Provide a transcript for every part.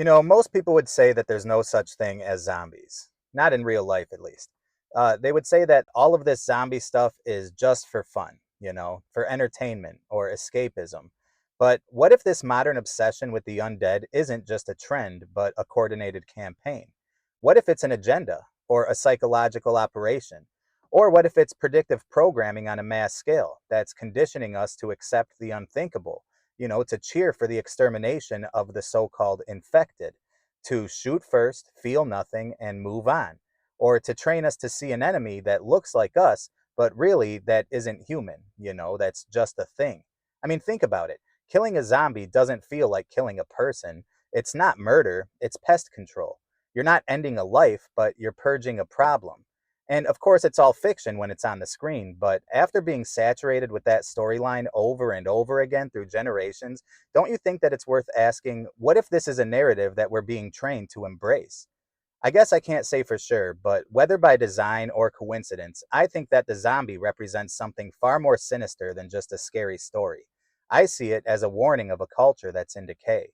Most people would say that there's no such thing as zombies, not in real life at least. They would say that all of this zombie stuff is just for fun, for entertainment or escapism. But what if this modern obsession with the undead isn't just a trend, but a coordinated campaign? What if it's an agenda or a psychological operation? Or what if it's predictive programming on a mass scale that's conditioning us to accept the unthinkable? To cheer for the extermination of the so called infected, to shoot first, feel nothing, and move on, or to train us to see an enemy that looks like us, but really that isn't human, that's just a thing. I mean, think about it. Killing a zombie doesn't feel like killing a person. It's not murder, it's pest control. You're not ending a life, but you're purging a problem. And of course, it's all fiction when it's on the screen, but after being saturated with that storyline over and over again through generations, don't you think that it's worth asking, what if this is a narrative that we're being trained to embrace? I guess I can't say for sure, but whether by design or coincidence, I think that the zombie represents something far more sinister than just a scary story. I see it as a warning of a culture that's in decay.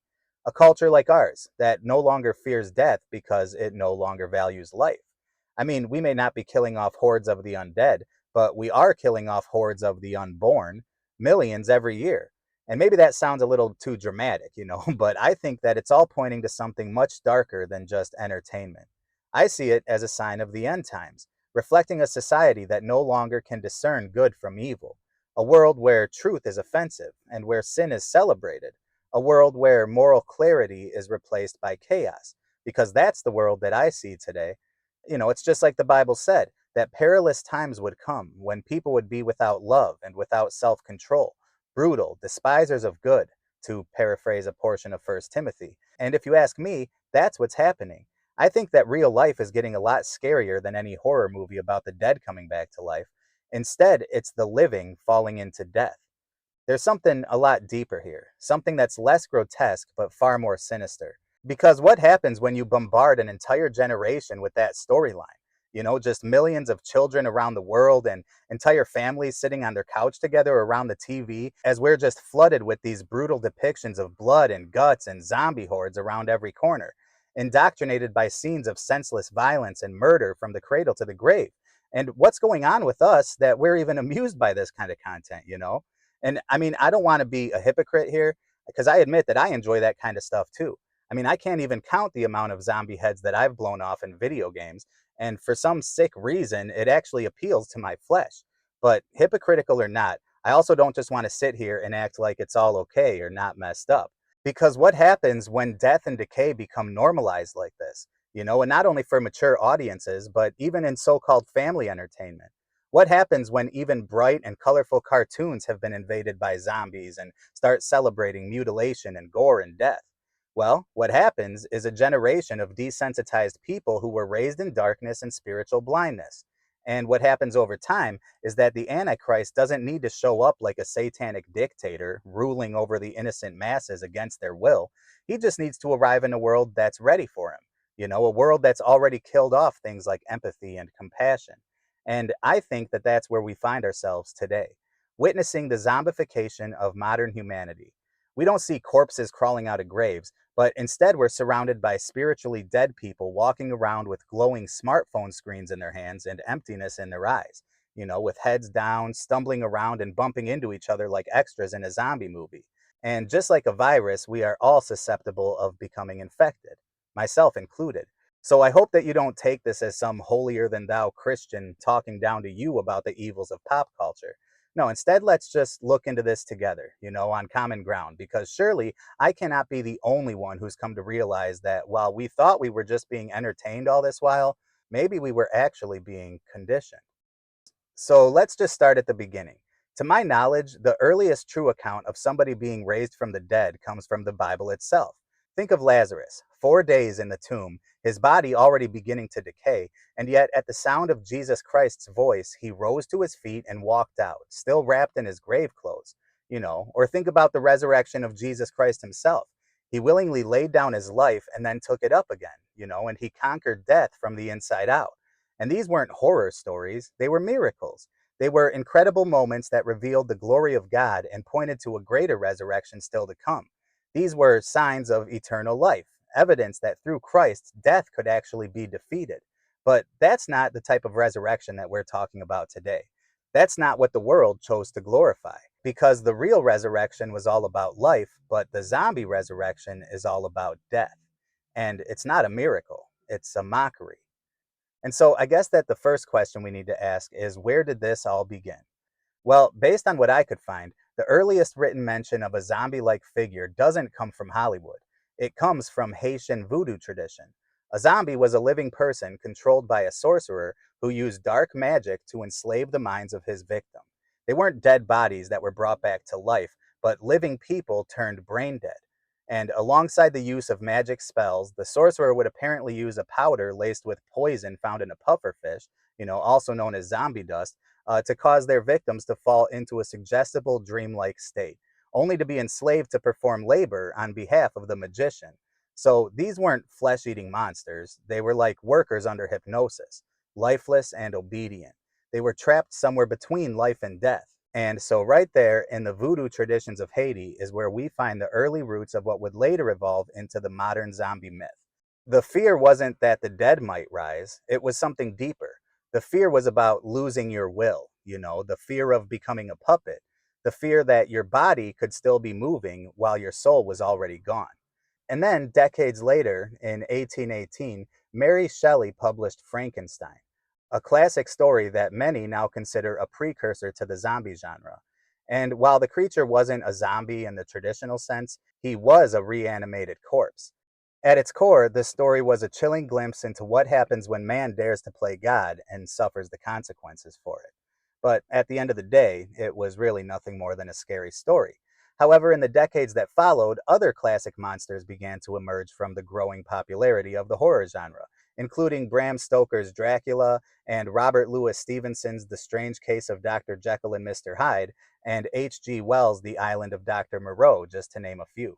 A culture like ours that no longer fears death because it no longer values life. I mean, we may not be killing off hordes of the undead, but we are killing off hordes of the unborn, millions every year. And maybe that sounds a little too dramatic, but I think that it's all pointing to something much darker than just entertainment. I see it as a sign of the end times, reflecting a society that no longer can discern good from evil, a world where truth is offensive and where sin is celebrated, a world where moral clarity is replaced by chaos, because that's the world that I see today. It's just like the Bible said that perilous times would come when people would be without love and without self control, brutal, despisers of good, to paraphrase a portion of First Timothy. And if you ask me, that's what's happening. I think that real life is getting a lot scarier than any horror movie about the dead coming back to life. Instead, it's the living falling into death. There's something a lot deeper here, something that's less grotesque but far more sinister. Because what happens when you bombard an entire generation with that storyline? Just millions of children around the world and entire families sitting on their couch together around the TV as we're just flooded with these brutal depictions of blood and guts and zombie hordes around every corner, indoctrinated by scenes of senseless violence and murder from the cradle to the grave. And what's going on with us that we're even amused by this kind of content? And I mean, I don't want to be a hypocrite here because I admit that I enjoy that kind of stuff too. I mean, I can't even count the amount of zombie heads that I've blown off in video games, and for some sick reason, it actually appeals to my flesh. But hypocritical or not, I also don't just want to sit here and act like it's all okay or not messed up. Because what happens when death and decay become normalized like this? And not only for mature audiences, but even in so called family entertainment. What happens when even bright and colorful cartoons have been invaded by zombies and start celebrating mutilation and gore and death? Well, what happens is a generation of desensitized people who were raised in darkness and spiritual blindness. And what happens over time is that the Antichrist doesn't need to show up like a satanic dictator ruling over the innocent masses against their will. He just needs to arrive in a world that's ready for him. A world that's already killed off things like empathy and compassion. And I think that that's where we find ourselves today, witnessing the zombification of modern humanity. We don't see corpses crawling out of graves, but instead we're surrounded by spiritually dead people walking around with glowing smartphone screens in their hands and emptiness in their eyes, with heads down, stumbling around and bumping into each other like extras in a zombie movie. And just like a virus, we are all susceptible of becoming infected, myself included. So I hope that you don't take this as some holier than thou Christian talking down to you about the evils of pop culture. No, instead, let's just look into this together, on common ground, because surely I cannot be the only one who's come to realize that while we thought we were just being entertained all this while, maybe we were actually being conditioned. So let's just start at the beginning. To my knowledge, the earliest true account of somebody being raised from the dead comes from the Bible itself. Think of Lazarus, 4 days in the tomb, his body already beginning to decay, and yet at the sound of Jesus Christ's voice, he rose to his feet and walked out, still wrapped in his grave clothes. Or think about the resurrection of Jesus Christ himself. He willingly laid down his life and then took it up again, and he conquered death from the inside out. And these weren't horror stories, they were miracles. They were incredible moments that revealed the glory of God and pointed to a greater resurrection still to come. These were signs of eternal life, evidence that through Christ, death could actually be defeated. But that's not the type of resurrection that we're talking about today. That's not what the world chose to glorify, because the real resurrection was all about life, but the zombie resurrection is all about death. And it's not a miracle, it's a mockery. And so I guess that the first question we need to ask is, where did this all begin? Well, based on what I could find, the earliest written mention of a zombie like figure doesn't come from Hollywood. It comes from Haitian voodoo tradition. A zombie was a living person controlled by a sorcerer who used dark magic to enslave the minds of his victim. They weren't dead bodies that were brought back to life, but living people turned brain dead. And alongside the use of magic spells, the sorcerer would apparently use a powder laced with poison found in a pufferfish, also known as zombie dust, to cause their victims to fall into a suggestible dreamlike state, only to be enslaved to perform labor on behalf of the magician. So these weren't flesh eating monsters, they were like workers under hypnosis, lifeless and obedient. They were trapped somewhere between life and death. And so, right there in the voodoo traditions of Haiti, is where we find the early roots of what would later evolve into the modern zombie myth. The fear wasn't that the dead might rise, it was something deeper. The fear was about losing your will, the fear of becoming a puppet, the fear that your body could still be moving while your soul was already gone. And then, decades later, in 1818, Mary Shelley published Frankenstein, a classic story that many now consider a precursor to the zombie genre. And while the creature wasn't a zombie in the traditional sense, he was a reanimated corpse. At its core, this story was a chilling glimpse into what happens when man dares to play God and suffers the consequences for it. But at the end of the day, it was really nothing more than a scary story. However, in the decades that followed, other classic monsters began to emerge from the growing popularity of the horror genre, including Bram Stoker's Dracula and Robert Louis Stevenson's The Strange Case of Dr. Jekyll and Mr. Hyde, and H.G. Wells' The Island of Dr. Moreau, just to name a few.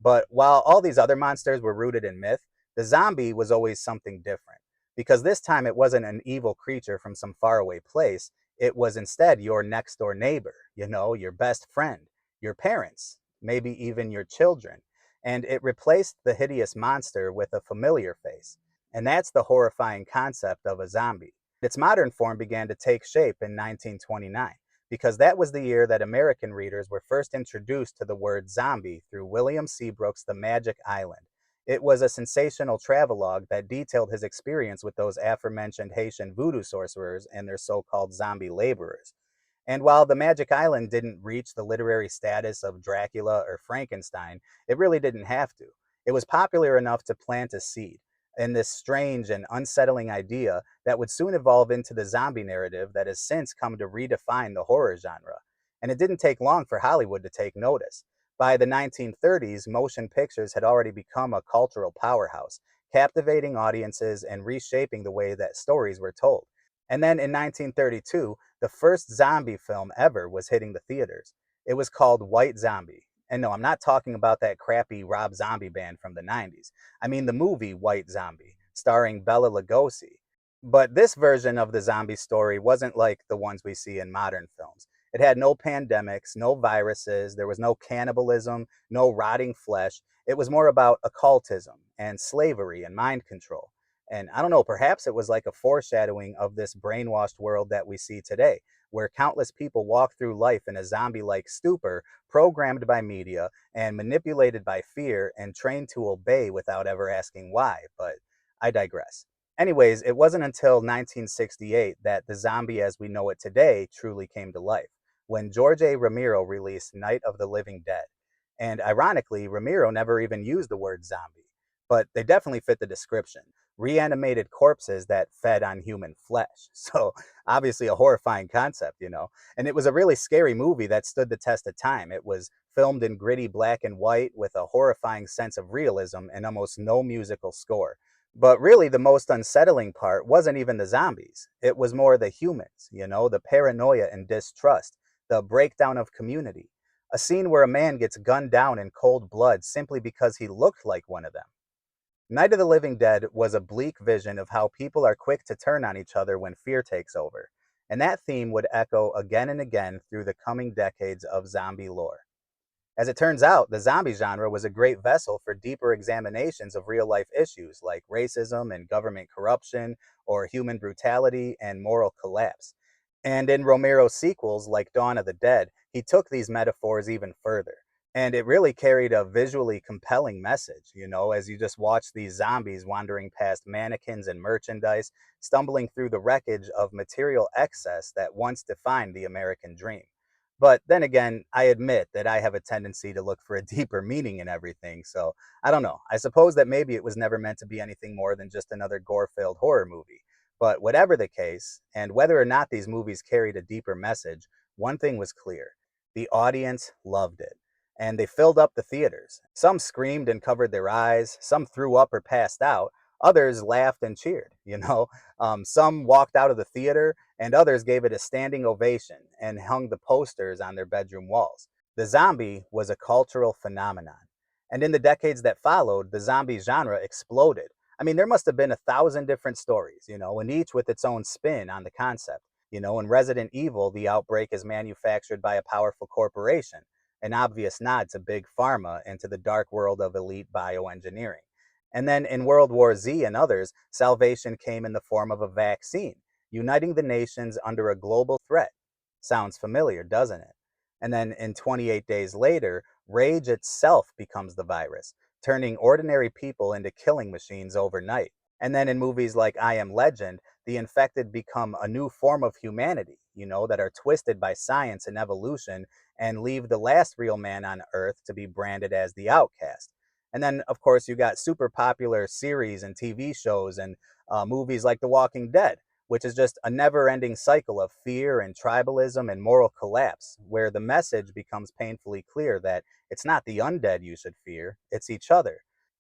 But while all these other monsters were rooted in myth, the zombie was always something different. Because this time it wasn't an evil creature from some faraway place, it was instead your next door neighbor, your best friend, your parents, maybe even your children. And it replaced the hideous monster with a familiar face. And that's the horrifying concept of a zombie. Its modern form began to take shape in 1929, because that was the year that American readers were first introduced to the word zombie through William Seabrook's The Magic Island. It was a sensational travelogue that detailed his experience with those aforementioned Haitian voodoo sorcerers and their so called zombie laborers. And while The Magic Island didn't reach the literary status of Dracula or Frankenstein, it really didn't have to. It was popular enough to plant a seed in this strange and unsettling idea that would soon evolve into the zombie narrative that has since come to redefine the horror genre. And it didn't take long for Hollywood to take notice. By the 1930s, motion pictures had already become a cultural powerhouse, captivating audiences and reshaping the way that stories were told. And then in 1932, the first zombie film ever was hitting the theaters. It was called White Zombie. And no, I'm not talking about that crappy Rob Zombie band from the 90s. I mean the movie White Zombie, starring Bela Lugosi. But this version of the zombie story wasn't like the ones we see in modern films. It had no pandemics, no viruses, there was no cannibalism, no rotting flesh. It was more about occultism and slavery and mind control. And I don't know, perhaps it was like a foreshadowing of this brainwashed world that we see today, where countless people walk through life in a zombie like stupor, programmed by media and manipulated by fear and trained to obey without ever asking why. But I digress. Anyways, it wasn't until 1968 that the zombie as we know it today truly came to life, when George A. Romero released Night of the Living Dead. And ironically, Romero never even used the word zombie, but they definitely fit the description: reanimated corpses that fed on human flesh. So, obviously, a horrifying concept. And it was a really scary movie that stood the test of time. It was filmed in gritty black and white with a horrifying sense of realism and almost no musical score. But really, the most unsettling part wasn't even the zombies. It was more the humans, the paranoia and distrust, the breakdown of community. A scene where a man gets gunned down in cold blood simply because he looked like one of them. Night of the Living Dead was a bleak vision of how people are quick to turn on each other when fear takes over, and that theme would echo again and again through the coming decades of zombie lore. As it turns out, the zombie genre was a great vessel for deeper examinations of real life issues like racism and government corruption, or human brutality and moral collapse. And in Romero's sequels, like Dawn of the Dead, he took these metaphors even further. And it really carried a visually compelling message, as you just watch these zombies wandering past mannequins and merchandise, stumbling through the wreckage of material excess that once defined the American dream. But then again, I admit that I have a tendency to look for a deeper meaning in everything. So I don't know. I suppose that maybe it was never meant to be anything more than just another gore filled horror movie. But whatever the case, and whether or not these movies carried a deeper message, one thing was clear: the audience loved it. And they filled up the theaters. Some screamed and covered their eyes, some threw up or passed out, others laughed and cheered. Some walked out of the theater, and others gave it a standing ovation and hung the posters on their bedroom walls. The zombie was a cultural phenomenon. And in the decades that followed, the zombie genre exploded. I mean, there must have been 1,000 different stories, and each with its own spin on the concept. In Resident Evil, the outbreak is manufactured by a powerful corporation, an obvious nod to big pharma and to the dark world of elite bioengineering. And then in World War Z and others, salvation came in the form of a vaccine, uniting the nations under a global threat. Sounds familiar, doesn't it? And then in 28 Days Later, rage itself becomes the virus, turning ordinary people into killing machines overnight. And then in movies like I Am Legend, the infected become a new form of humanity, that are twisted by science and evolution and leave the last real man on Earth to be branded as the outcast. And then, of course, you got super popular series and TV shows and movies like The Walking Dead, which is just a never ending cycle of fear and tribalism and moral collapse, where the message becomes painfully clear that it's not the undead you should fear, it's each other.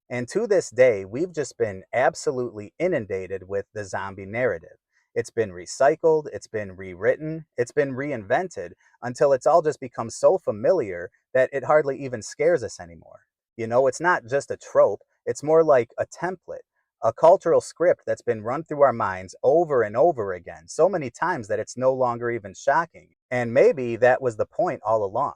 And to this day, we've just been absolutely inundated with the zombie narrative. It's been recycled, it's been rewritten, it's been reinvented until it's all just become so familiar that it hardly even scares us anymore. It's not just a trope, it's more like a template, a cultural script that's been run through our minds over and over again, so many times that it's no longer even shocking. And maybe that was the point all along.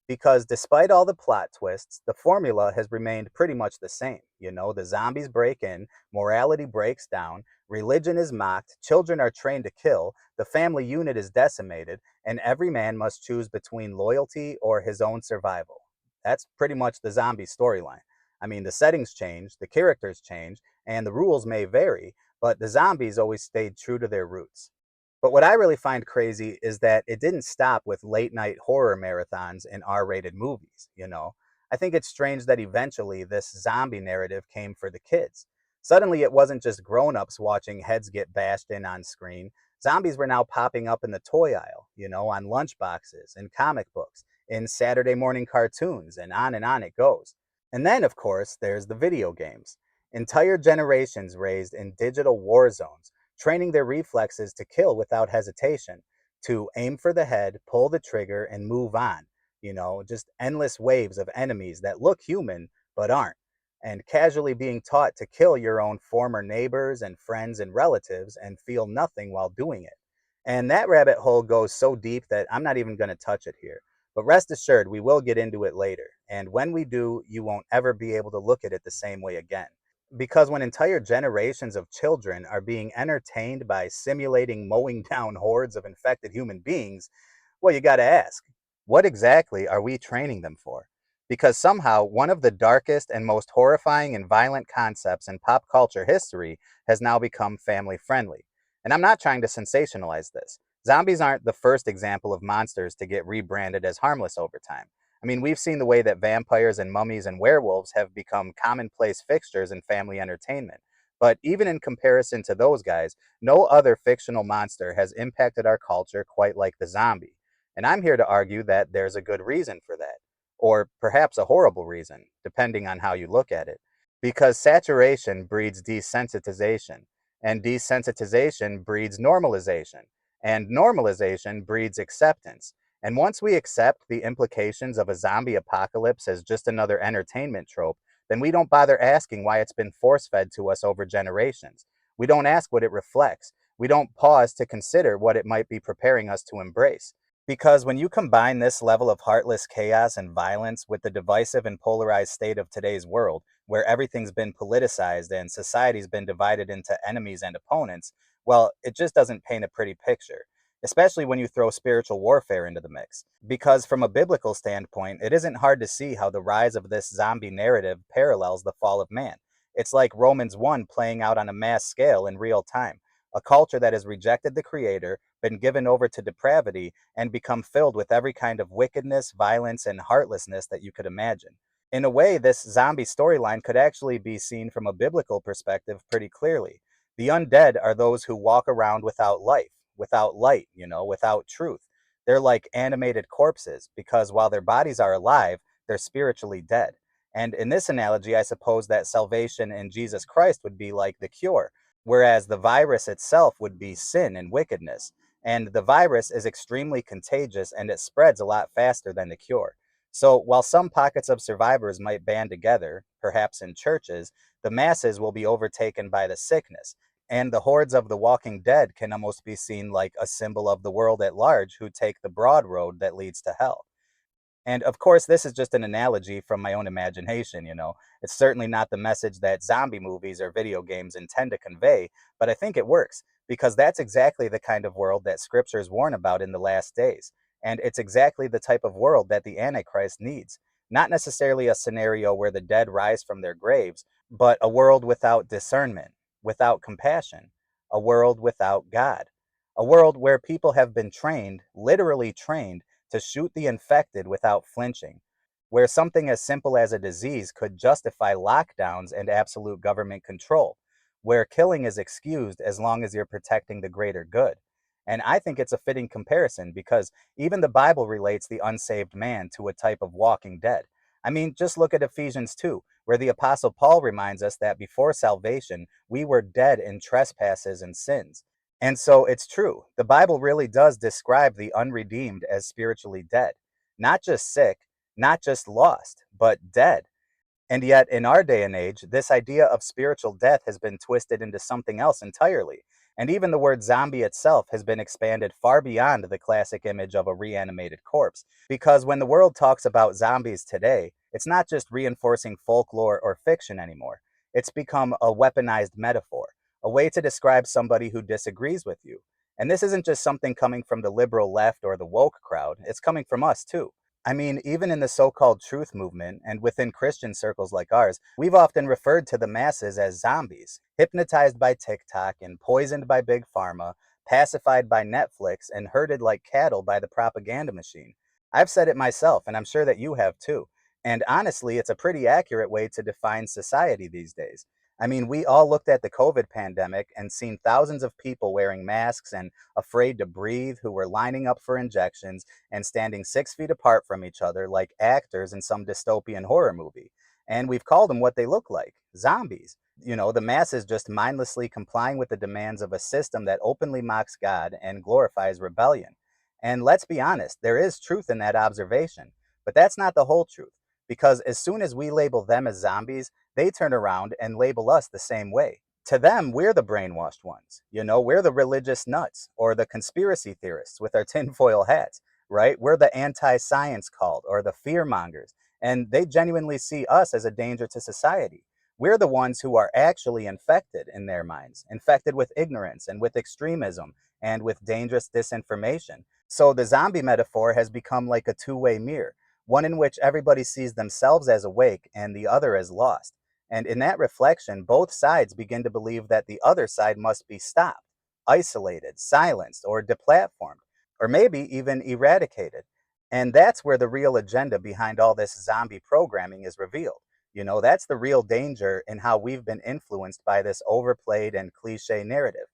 Because despite all the plot twists, the formula has remained pretty much the same. The zombies break in, morality breaks down, religion is mocked, children are trained to kill, the family unit is decimated, and every man must choose between loyalty or his own survival. That's pretty much the zombie storyline. I mean, the settings change, the characters change, and the rules may vary, but the zombies always stayed true to their roots. But what I really find crazy is that it didn't stop with late night horror marathons and R rated movies. I think it's strange that eventually this zombie narrative came for the kids. Suddenly, it wasn't just grown ups watching heads get bashed in on screen. Zombies were now popping up in the toy aisle, on lunchboxes, in comic books, in Saturday morning cartoons, and on it goes. And then, of course, there's the video games. Entire generations raised in digital war zones, training their reflexes to kill without hesitation, to aim for the head, pull the trigger, and move on. Just endless waves of enemies that look human but aren't, and casually being taught to kill your own former neighbors and friends and relatives and feel nothing while doing it. And that rabbit hole goes so deep that I'm not even going to touch it here. But rest assured, we will get into it later. And when we do, you won't ever be able to look at it the same way again. Because when entire generations of children are being entertained by simulating mowing down hordes of infected human beings, well, you got to ask, what exactly are we training them for? Because somehow one of the darkest and most horrifying and violent concepts in pop culture history has now become family friendly. And I'm not trying to sensationalize this. Zombies aren't the first example of monsters to get rebranded as harmless over time. I mean, we've seen the way that vampires and mummies and werewolves have become commonplace fixtures in family entertainment. But even in comparison to those guys, no other fictional monster has impacted our culture quite like the zombie. And I'm here to argue that there's a good reason for that, or perhaps a horrible reason, depending on how you look at it. Because saturation breeds desensitization, and desensitization breeds normalization, and normalization breeds acceptance. And once we accept the implications of a zombie apocalypse as just another entertainment trope, then we don't bother asking why it's been force fed to us over generations. We don't ask what it reflects. We don't pause to consider what it might be preparing us to embrace. Because when you combine this level of heartless chaos and violence with the divisive and polarized state of today's world, where everything's been politicized and society's been divided into enemies and opponents, well, it just doesn't paint a pretty picture, especially when you throw spiritual warfare into the mix. Because from a biblical standpoint, it isn't hard to see how the rise of this zombie narrative parallels the fall of man. It's like Romans 1 playing out on a mass scale in real time. A culture that has rejected the Creator, been given over to depravity, and become filled with every kind of wickedness, violence, and heartlessness that you could imagine. In a way, this zombie storyline could actually be seen from a biblical perspective pretty clearly. The undead are those who walk around without life, without light, without truth. They're like animated corpses because while their bodies are alive, they're spiritually dead. And in this analogy, I suppose that salvation in Jesus Christ would be like the cure, whereas the virus itself would be sin and wickedness. And the virus is extremely contagious and it spreads a lot faster than the cure. So while some pockets of survivors might band together, perhaps in churches, the masses will be overtaken by the sickness. And the hordes of the walking dead can almost be seen like a symbol of the world at large who take the broad road that leads to hell. And of course, this is just an analogy from my own imagination. It's certainly not the message that zombie movies or video games intend to convey, but I think it works because that's exactly the kind of world that scriptures warn about in the last days. And it's exactly the type of world that the Antichrist needs. Not necessarily a scenario where the dead rise from their graves, but a world without discernment, without compassion, a world without God, a world where people have been trained, literally trained, to shoot the infected without flinching, where something as simple as a disease could justify lockdowns and absolute government control, where killing is excused as long as you're protecting the greater good. And I think it's a fitting comparison because even the Bible relates the unsaved man to a type of walking dead. I mean, just look at Ephesians 2, where the Apostle Paul reminds us that before salvation, we were dead in trespasses and sins. And so it's true. The Bible really does describe the unredeemed as spiritually dead. Not just sick, not just lost, but dead. And yet, in our day and age, this idea of spiritual death has been twisted into something else entirely. And even the word zombie itself has been expanded far beyond the classic image of a reanimated corpse. Because when the world talks about zombies today, it's not just reinforcing folklore or fiction anymore. It's become a weaponized metaphor, a way to describe somebody who disagrees with you. And this isn't just something coming from the liberal left or the woke crowd, it's coming from us too. I mean, even in the so called truth movement and within Christian circles like ours, we've often referred to the masses as zombies, hypnotized by TikTok and poisoned by Big Pharma, pacified by Netflix, and herded like cattle by the propaganda machine. I've said it myself, and I'm sure that you have too. And honestly, it's a pretty accurate way to define society these days. I mean, we all looked at the COVID pandemic and seen thousands of people wearing masks and afraid to breathe who were lining up for injections and standing 6 feet apart from each other like actors in some dystopian horror movie. And we've called them what they look like zombies. The masses just mindlessly complying with the demands of a system that openly mocks God and glorifies rebellion. And let's be honest, there is truth in that observation. But that's not the whole truth. Because as soon as we label them as zombies, they turn around and label us the same way. To them, we're the brainwashed ones. We're the religious nuts or the conspiracy theorists with our tinfoil hats, right? We're the anti science cult or the fear mongers. And they genuinely see us as a danger to society. We're the ones who are actually infected in their minds, infected with ignorance and with extremism and with dangerous disinformation. So the zombie metaphor has become like a two-way mirror, one in which everybody sees themselves as awake and the other as lost. And in that reflection, both sides begin to believe that the other side must be stopped, isolated, silenced, or deplatformed, or maybe even eradicated. And that's where the real agenda behind all this zombie programming is revealed. That's the real danger in how we've been influenced by this overplayed and cliche narrative.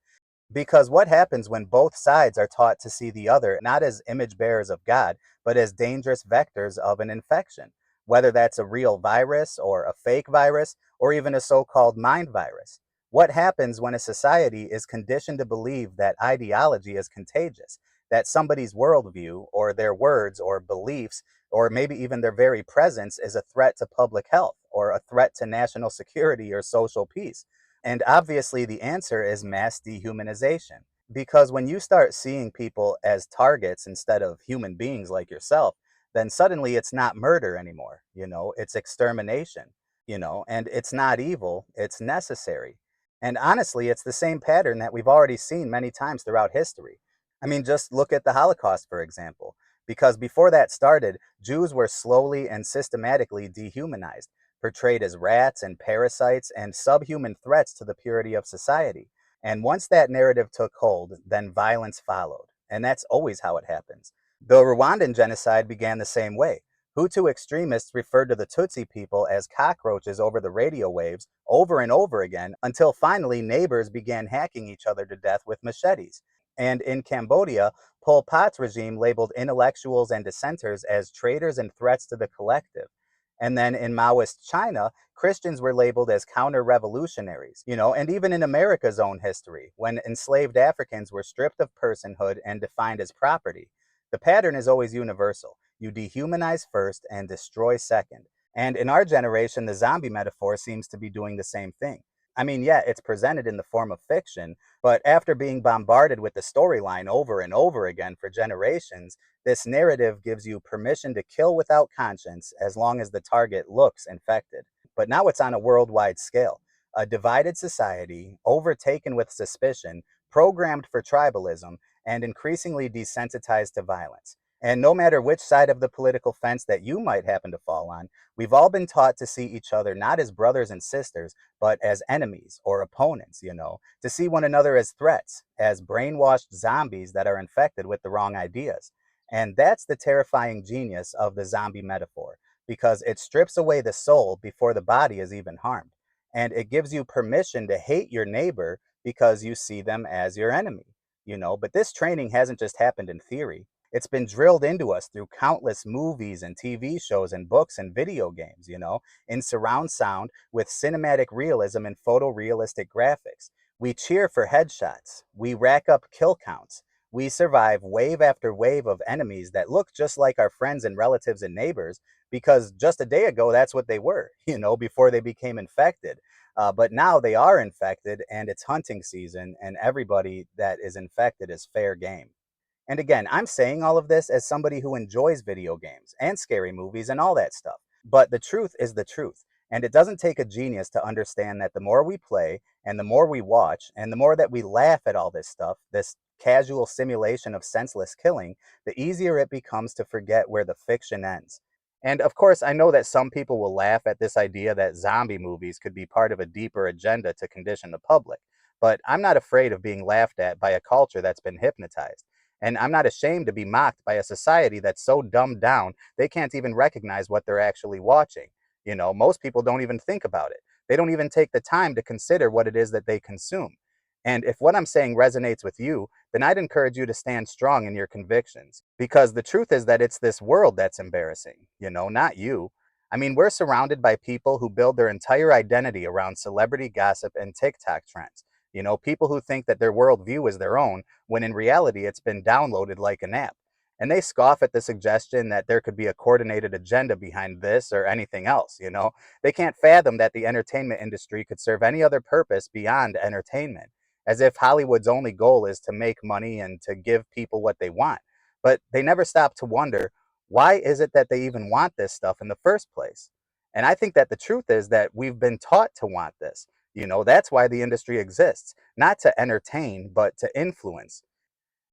Because what happens when both sides are taught to see the other not as image bearers of God, but as dangerous vectors of an infection, whether that's a real virus or a fake virus or even a so called mind virus? What happens when a society is conditioned to believe that ideology is contagious, that somebody's worldview or their words or beliefs, or maybe even their very presence, is a threat to public health or a threat to national security or social peace? And obviously, the answer is mass dehumanization. Because when you start seeing people as targets instead of human beings like yourself, then suddenly it's not murder anymore, it's extermination, and it's not evil, it's necessary. And honestly, it's the same pattern that we've already seen many times throughout history. I mean, just look at the Holocaust, for example, because before that started, Jews were slowly and systematically dehumanized, portrayed as rats and parasites and subhuman threats to the purity of society. And once that narrative took hold, then violence followed. And that's always how it happens. The Rwandan genocide began the same way. Hutu extremists referred to the Tutsi people as cockroaches over the radio waves over and over again until finally neighbors began hacking each other to death with machetes. And in Cambodia, Pol Pot's regime labeled intellectuals and dissenters as traitors and threats to the collective. And then in Maoist China, Christians were labeled as counter revolutionaries, and even in America's own history, when enslaved Africans were stripped of personhood and defined as property. The pattern is always universal. You dehumanize first and destroy second. And in our generation, the zombie metaphor seems to be doing the same thing. I mean, yeah, it's presented in the form of fiction, but after being bombarded with the storyline over and over again for generations, this narrative gives you permission to kill without conscience as long as the target looks infected. But now it's on a worldwide scale. A divided society, overtaken with suspicion, programmed for tribalism, and increasingly desensitized to violence. And no matter which side of the political fence that you might happen to fall on, we've all been taught to see each other not as brothers and sisters, but as enemies or opponents, to see one another as threats, as brainwashed zombies that are infected with the wrong ideas. And that's the terrifying genius of the zombie metaphor, because it strips away the soul before the body is even harmed. And it gives you permission to hate your neighbor because you see them as your enemy, But this training hasn't just happened in theory. It's been drilled into us through countless movies and TV shows and books and video games, in surround sound with cinematic realism and photorealistic graphics. We cheer for headshots. We rack up kill counts. We survive wave after wave of enemies that look just like our friends and relatives and neighbors because just a day ago, that's what they were, before they became infected. But now they are infected and it's hunting season, and everybody that is infected is fair game. And again, I'm saying all of this as somebody who enjoys video games and scary movies and all that stuff. But the truth is the truth. And it doesn't take a genius to understand that the more we play and the more we watch and the more that we laugh at all this stuff, this casual simulation of senseless killing, the easier it becomes to forget where the fiction ends. And of course, I know that some people will laugh at this idea that zombie movies could be part of a deeper agenda to condition the public. But I'm not afraid of being laughed at by a culture that's been hypnotized. And I'm not ashamed to be mocked by a society that's so dumbed down they can't even recognize what they're actually watching. Most people don't even think about it. They don't even take the time to consider what it is that they consume. And if what I'm saying resonates with you, then I'd encourage you to stand strong in your convictions. Because the truth is that it's this world that's embarrassing, not you. I mean, we're surrounded by people who build their entire identity around celebrity gossip and TikTok trends. People who think that their worldview is their own, when in reality it's been downloaded like an app. And they scoff at the suggestion that there could be a coordinated agenda behind this or anything else. They can't fathom that the entertainment industry could serve any other purpose beyond entertainment, as if Hollywood's only goal is to make money and to give people what they want. But they never stop to wonder, why is it that they even want this stuff in the first place? And I think that the truth is that we've been taught to want this. That's why the industry exists, not to entertain, but to influence.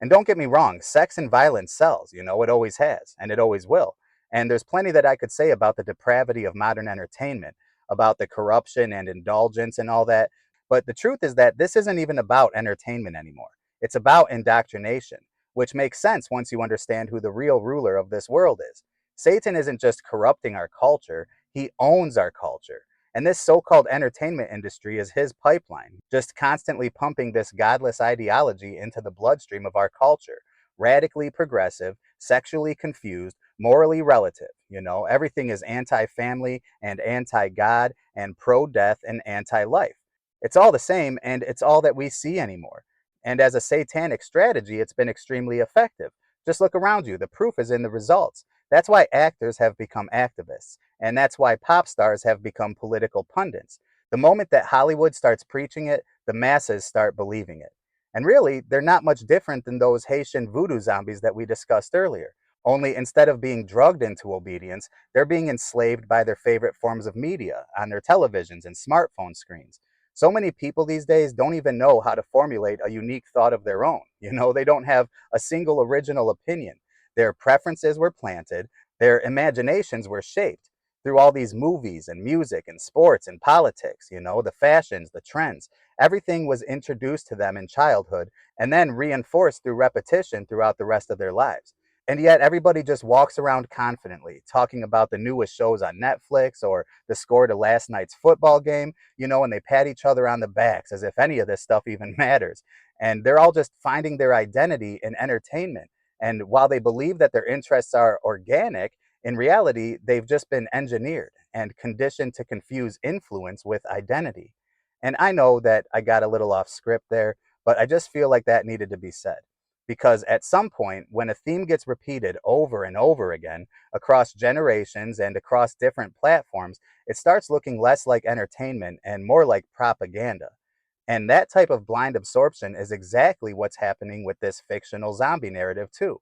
And don't get me wrong, sex and violence sells, it always has, and it always will. And there's plenty that I could say about the depravity of modern entertainment, about the corruption and indulgence and all that. But the truth is that this isn't even about entertainment anymore. It's about indoctrination, which makes sense once you understand who the real ruler of this world is. Satan isn't just corrupting our culture, he owns our culture. And this so called entertainment industry is his pipeline, just constantly pumping this godless ideology into the bloodstream of our culture. Radically progressive, sexually confused, morally relative. Everything is anti family and anti God and pro death and anti life. It's all the same, and it's all that we see anymore. And as a satanic strategy, it's been extremely effective. Just look around you, the proof is in the results. That's why actors have become activists. And that's why pop stars have become political pundits. The moment that Hollywood starts preaching it, the masses start believing it. And really, they're not much different than those Haitian voodoo zombies that we discussed earlier. Only instead of being drugged into obedience, they're being enslaved by their favorite forms of media on their televisions and smartphone screens. So many people these days don't even know how to formulate a unique thought of their own. They don't have a single original opinion. Their preferences were planted, their imaginations were shaped through all these movies and music and sports and politics, the fashions, the trends. Everything was introduced to them in childhood and then reinforced through repetition throughout the rest of their lives. And yet, everybody just walks around confidently talking about the newest shows on Netflix or the score to last night's football game, and they pat each other on the backs as if any of this stuff even matters. And they're all just finding their identity in entertainment. And while they believe that their interests are organic, in reality, they've just been engineered and conditioned to confuse influence with identity. And I know that I got a little off script there, but I just feel like that needed to be said. Because at some point, when a theme gets repeated over and over again across generations and across different platforms, it starts looking less like entertainment and more like propaganda. And that type of blind absorption is exactly what's happening with this fictional zombie narrative, too.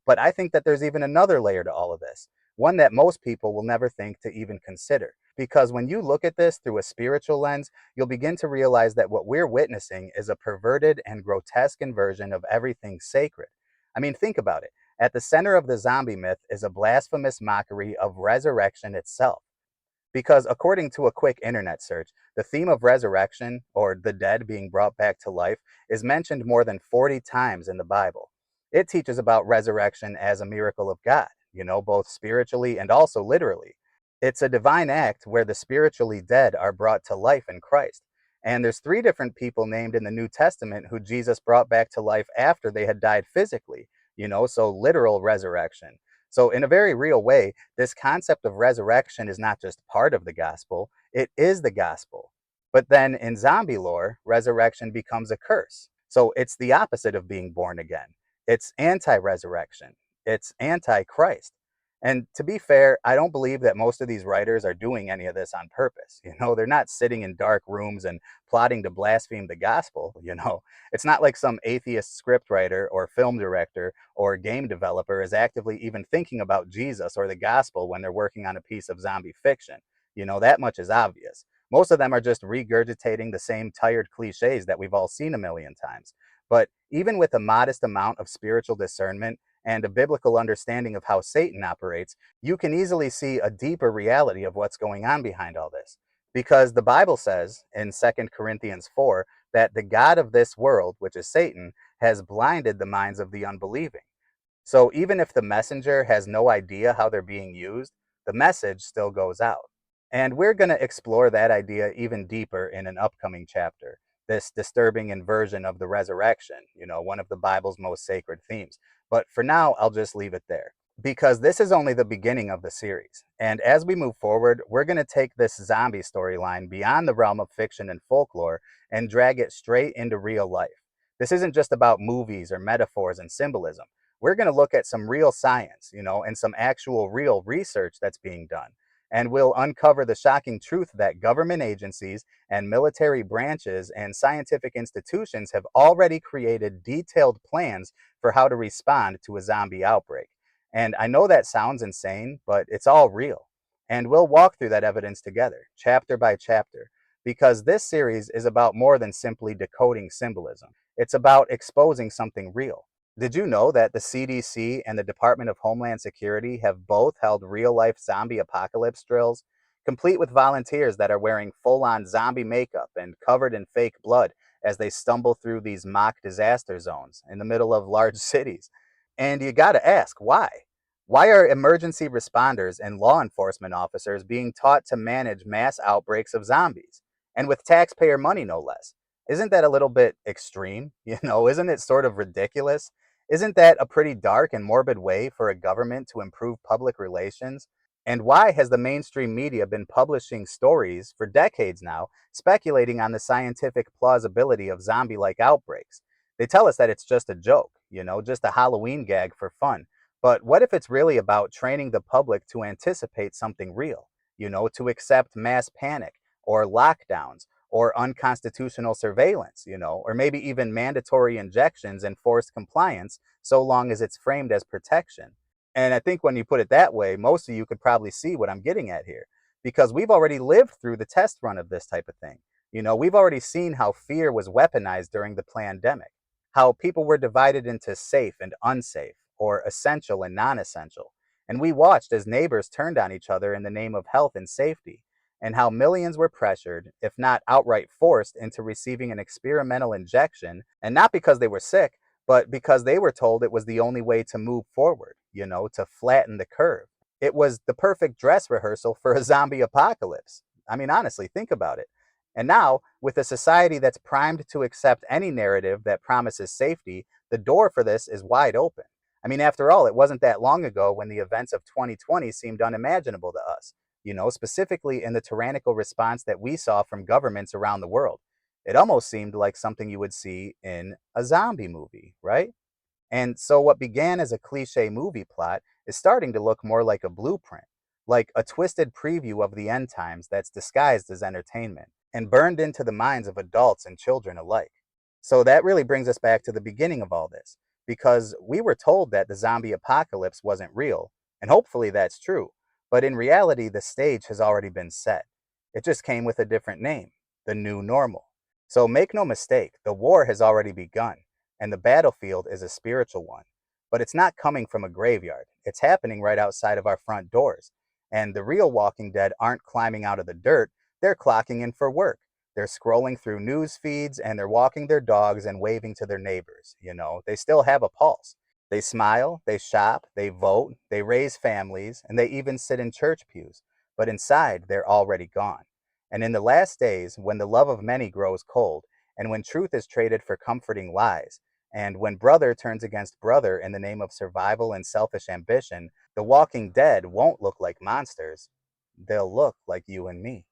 But I think that there's even another layer to all of this, one that most people will never think to even consider. Because when you look at this through a spiritual lens, you'll begin to realize that what we're witnessing is a perverted and grotesque inversion of everything sacred. I mean, think about it. At the center of the zombie myth is a blasphemous mockery of resurrection itself. Because according to a quick internet search, the theme of resurrection, or the dead being brought back to life, is mentioned more than 40 times in the Bible. It teaches about resurrection as a miracle of God, both spiritually and also literally. It's a divine act where the spiritually dead are brought to life in Christ. And there's three different people named in the New Testament who Jesus brought back to life after they had died physically, so literal resurrection. So, in a very real way, this concept of resurrection is not just part of the gospel, it is the gospel. But then in zombie lore, resurrection becomes a curse. So, it's the opposite of being born again. It's anti resurrection, it's anti Christ. And to be fair, I don't believe that most of these writers are doing any of this on purpose. They're not sitting in dark rooms and plotting to blaspheme the gospel. It's not like some atheist scriptwriter or film director or game developer is actively even thinking about Jesus or the gospel when they're working on a piece of zombie fiction. That much is obvious. Most of them are just regurgitating the same tired cliches that we've all seen a million times. But even with a modest amount of spiritual discernment and a biblical understanding of how Satan operates, you can easily see a deeper reality of what's going on behind all this. Because the Bible says in 2 Corinthians 4 that the God of this world, which is Satan, has blinded the minds of the unbelieving. So even if the messenger has no idea how they're being used, the message still goes out. And we're going to explore that idea even deeper in an upcoming chapter. This disturbing inversion of the resurrection, one of the Bible's most sacred themes. But for now, I'll just leave it there because this is only the beginning of the series. And as we move forward, we're going to take this zombie storyline beyond the realm of fiction and folklore and drag it straight into real life. This isn't just about movies or metaphors and symbolism. We're going to look at some real science, and some actual real research that's being done. And we'll uncover the shocking truth that government agencies and military branches and scientific institutions have already created detailed plans for how to respond to a zombie outbreak. And I know that sounds insane, but it's all real. And we'll walk through that evidence together, chapter by chapter, because this series is about more than simply decoding symbolism. It's about exposing something real. Did you know that the CDC and the Department of Homeland Security have both held real life zombie apocalypse drills, complete with volunteers that are wearing full on zombie makeup and covered in fake blood as they stumble through these mock disaster zones in the middle of large cities? And you gotta ask, why? Why are emergency responders and law enforcement officers being taught to manage mass outbreaks of zombies? And with taxpayer money, no less. Isn't that a little bit extreme? Isn't it sort of ridiculous? Isn't that a pretty dark and morbid way for a government to improve public relations? And why has the mainstream media been publishing stories for decades now speculating on the scientific plausibility of zombie like outbreaks? They tell us that it's just a joke, just a Halloween gag for fun. But what if it's really about training the public to anticipate something real, to accept mass panic or lockdowns or unconstitutional surveillance, or maybe even mandatory injections and forced compliance, so long as it's framed as protection. And I think when you put it that way, most of you could probably see what I'm getting at here, because we've already lived through the test run of this type of thing. We've already seen how fear was weaponized during the pandemic, how people were divided into safe and unsafe, or essential and non essential. And we watched as neighbors turned on each other in the name of health and safety, and how millions were pressured, if not outright forced, into receiving an experimental injection, and not because they were sick, but because they were told it was the only way to move forward, to flatten the curve. It was the perfect dress rehearsal for a zombie apocalypse. I mean, honestly, think about it. And now, with a society that's primed to accept any narrative that promises safety, the door for this is wide open. I mean, after all, it wasn't that long ago when the events of 2020 seemed unimaginable to us, specifically in the tyrannical response that we saw from governments around the world. It almost seemed like something you would see in a zombie movie, right? And so what began as a cliche movie plot is starting to look more like a blueprint, like a twisted preview of the end times that's disguised as entertainment and burned into the minds of adults and children alike. So that really brings us back to the beginning of all this, because we were told that the zombie apocalypse wasn't real, and hopefully that's true, but in reality, the stage has already been set. It just came with a different name, the new normal. So make no mistake, the war has already begun, and the battlefield is a spiritual one. But it's not coming from a graveyard. It's happening right outside of our front doors. And the real Walking Dead aren't climbing out of the dirt, they're clocking in for work. They're scrolling through news feeds and they're walking their dogs and waving to their neighbors. They still have a pulse. They smile, they shop, they vote, they raise families, and they even sit in church pews. But inside, they're already gone. And in the last days, when the love of many grows cold, and when truth is traded for comforting lies, and when brother turns against brother in the name of survival and selfish ambition, the Walking Dead won't look like monsters. They'll look like you and me.